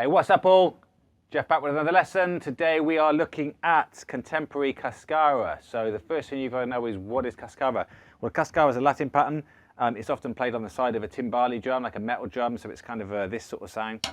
Hey, what's up all? Geoff back with another lesson. Today we are looking at contemporary Cascara. So the first thing you've got to know is, what is Cascara? Well, Cascara is a Latin pattern. It's often played on the side of a timbali drum, like a metal drum, so it's kind of this sort of sound.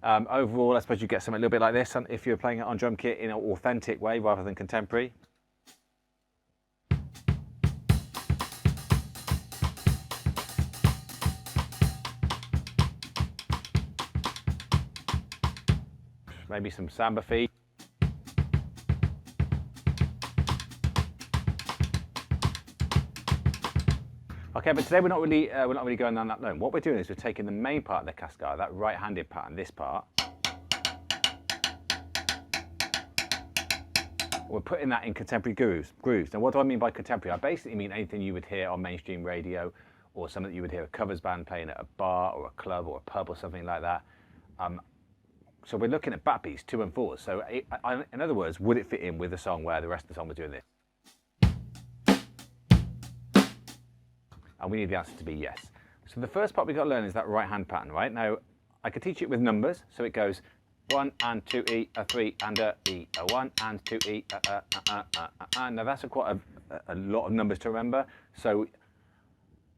Overall, I suppose you get something a little bit like this if you're playing it on drum kit in an authentic way rather than contemporary. Maybe some samba feet. Okay, but today we're not really going down that line. What we're doing is we're taking the main part of the Cascara, that right-handed pattern, this part. We're putting that in contemporary grooves. Now, what do I mean by contemporary? I basically mean anything you would hear on mainstream radio, or something that you would hear a covers band playing at a bar or a club or a pub or something like that. So we're looking at backbeats, 2 and 4s. So in other words, would it fit in with the song where the rest of the song was doing this? And we need the answer to be yes. So the first part we've got to learn is that right hand pattern, right? Now, I could teach it with numbers. So it goes 1 and 2 E, a 3 and a E, a 1 and 2 E, Now that's quite a lot of numbers to remember. So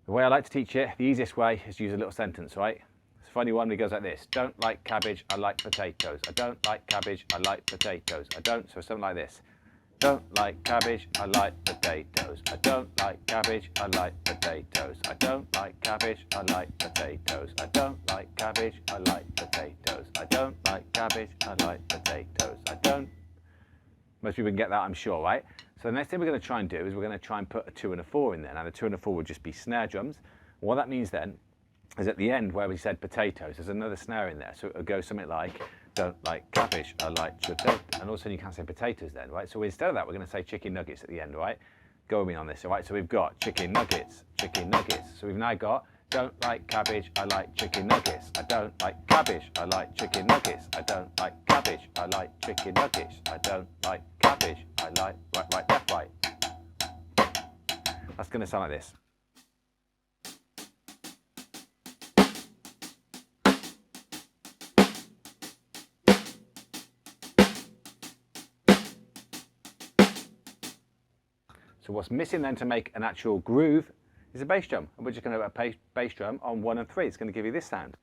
the way I like to teach it, the easiest way is to use a little sentence, right? It's a funny one, it goes like this. Don't like cabbage, I like potatoes. I don't like cabbage, I like potatoes. I don't, so something like this. Don't like cabbage, I like potatoes. I don't like cabbage, I like potatoes. I don't like cabbage, I like potatoes. I don't like cabbage, I like potatoes. I don't like cabbage, I like potatoes. I don't. Most people can get that, I'm sure, right? So the next thing we're going to try and do is we're going to try and put a 2 and a 4 in there. Now the 2 and a 4 would just be snare drums. What that means then is at the end where we said potatoes, there's another snare in there. So it'll go something like, don't like cabbage, I like potato. And also you can't say potatoes then, right? So instead of that, we're going to say chicken nuggets at the end, right? Go with me on this, all right? So we've got chicken nuggets, chicken nuggets. So we've now got, don't like cabbage, I like chicken nuggets. I don't like cabbage, I like chicken nuggets. I don't like cabbage, I like chicken nuggets. I don't like cabbage, I like, right, left, right. That's going to sound like this. So what's missing then to make an actual groove is a bass drum. And we're just going to have a bass drum on 1 and 3. It's going to give you this sound.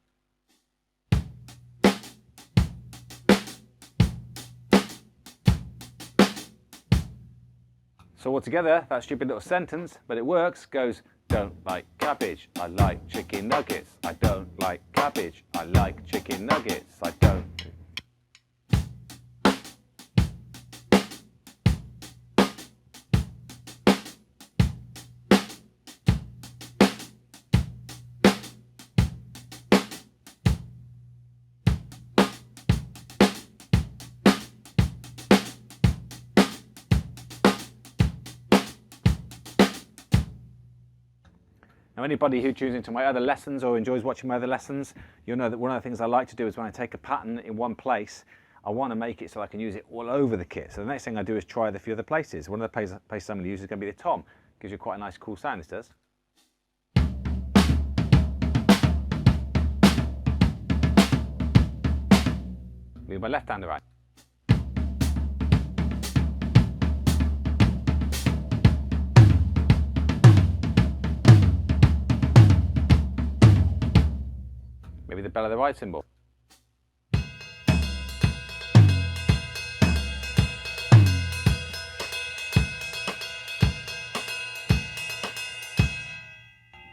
So altogether, that stupid little sentence, but it works, goes, don't like cabbage, I like chicken nuggets. I don't like cabbage, I like chicken nuggets. I don't. Now, anybody who tunes into my other lessons or enjoys watching my other lessons, you'll know that one of the things I like to do is when I take a pattern in one place, I want to make it so I can use it all over the kit. So the next thing I do is try the few other places. One of the places I'm going to use is going to be the tom. Gives you quite a nice, cool sound, this does. Move my left hand around. Maybe the bell of the right cymbal.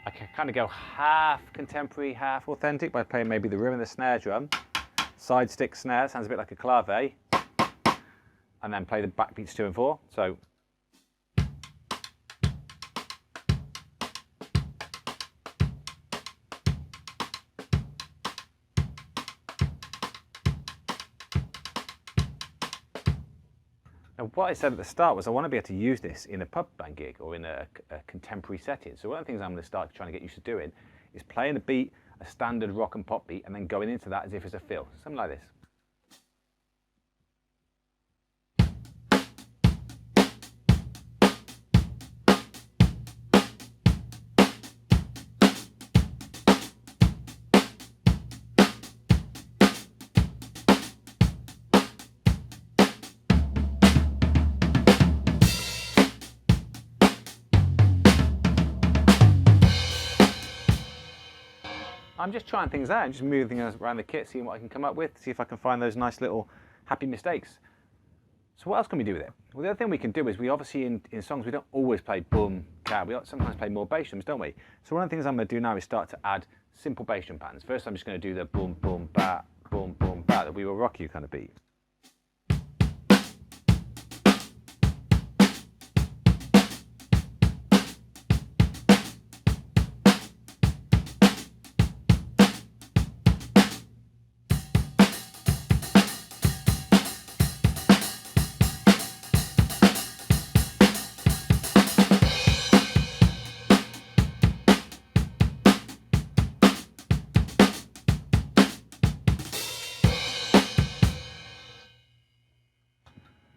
I can kind of go half contemporary, half authentic by playing maybe the rhythm of the snare drum, side stick snare, sounds a bit like a clave, and then play the backbeats 2 and 4. So. Now, what I said at the start was I want to be able to use this in a pub band gig or in a contemporary setting. So one of the things I'm going to start trying to get used to doing is playing a beat, a standard rock and pop beat, and then going into that as if it's a fill, something like this. I'm just trying things out and just moving around the kit, seeing what I can come up with, see if I can find those nice little happy mistakes. So what else can we do with it? Well, the other thing we can do is we obviously in songs we don't always play boom, cab. We sometimes play more bass drums, don't we? So one of the things I'm going to do now is start to add simple bass drum patterns. First, I'm just going to do the boom, boom, ba, that We Will Rock You kind of beat.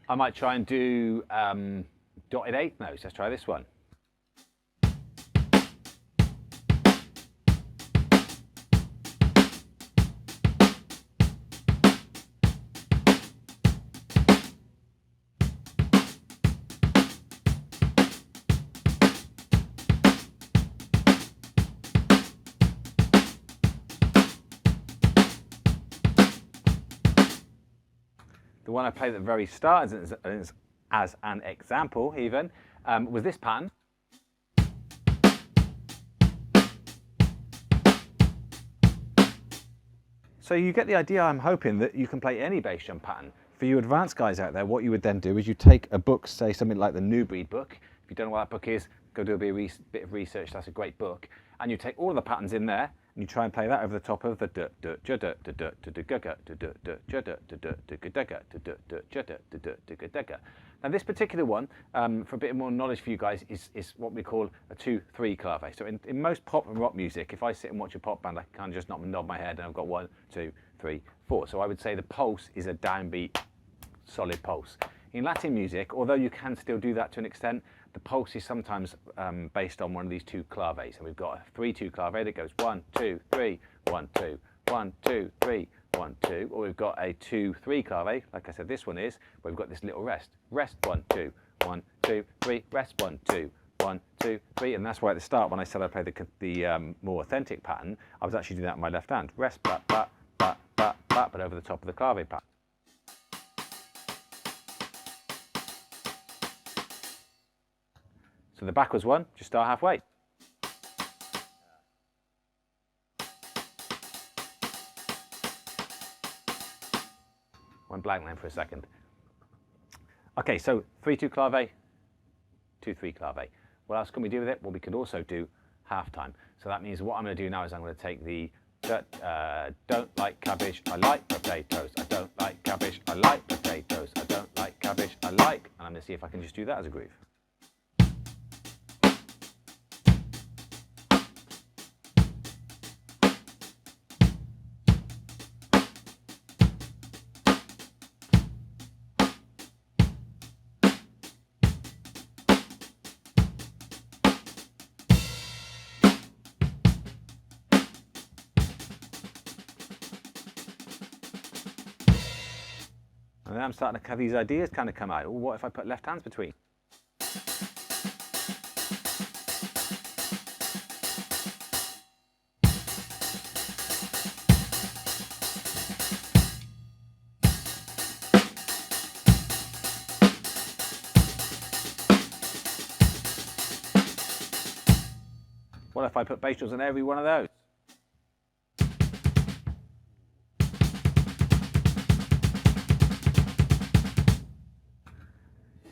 I might try and do dotted eighth notes. Let's try this one. The one I played at the very start as an example even was this pattern. So you get the idea. I'm hoping that you can play any bass drum pattern. For you advanced guys out there, what you would then do is you take a book, say something like the New Breed book. If you don't know what that book is, go do a bit of research. That's a great book. And you take all the patterns in there and you try and play that over the top of the Now this particular one, for a bit more knowledge for you guys, is what we call a 2-3 clave. So in most pop and rock music, if I sit and watch a pop band, I can just nod my head and I've got 1, 2, 3, 4. So I would say the pulse is a downbeat, solid pulse. In Latin music, although you can still do that to an extent, the pulse is sometimes based on one of these 2 claves. So we've got a 3-2 clave that goes 1, 2, 3, 1, 2, 1, 2, 3, 1, 2. Or we've got a 2-3 clave, like I said this one is, where we've got this little rest. Rest 1, 2, 1, 2, 3, rest 1, 2, 1, 2, 3. And that's why at the start when I said I played the more authentic pattern, I was actually doing that with my left hand. Rest, but over the top of the clave pattern. So the backwards one, just start halfway. One blank line for a second. Okay, so 3-2 clave, 2-3 clave. What else can we do with it? Well, we could also do half time. So that means what I'm going to do now is I'm going to take the don't like cabbage, I like potatoes. I don't like cabbage, I like potatoes. I don't like cabbage, I like. And I'm going to see if I can just do that as a groove. And then I'm starting to have these ideas kind of come out. Well, what if I put left hands between? What if I put bass drums on every one of those?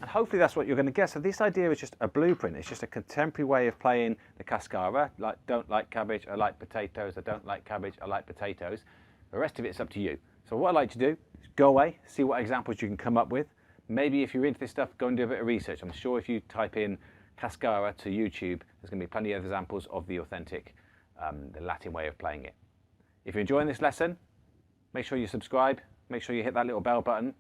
Hopefully that's what you're going to get. So this idea is just a blueprint. It's just a contemporary way of playing the Cascara. Like, don't like cabbage, I like potatoes. I don't like cabbage, I like potatoes. The rest of it's up to you. So what I like to do is go away, see what examples you can come up with. Maybe if you're into this stuff, go and do a bit of research. I'm sure if you type in Cascara to YouTube, there's going to be plenty of examples of the authentic, the Latin way of playing it. If you're enjoying this lesson, make sure you subscribe. Make sure you hit that little bell button.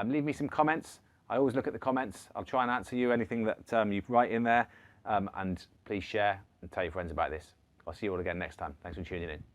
Leave me some comments. I always look at the comments. I'll try and answer you anything that you write in there. And please share and tell your friends about this. I'll see you all again next time. Thanks for tuning in.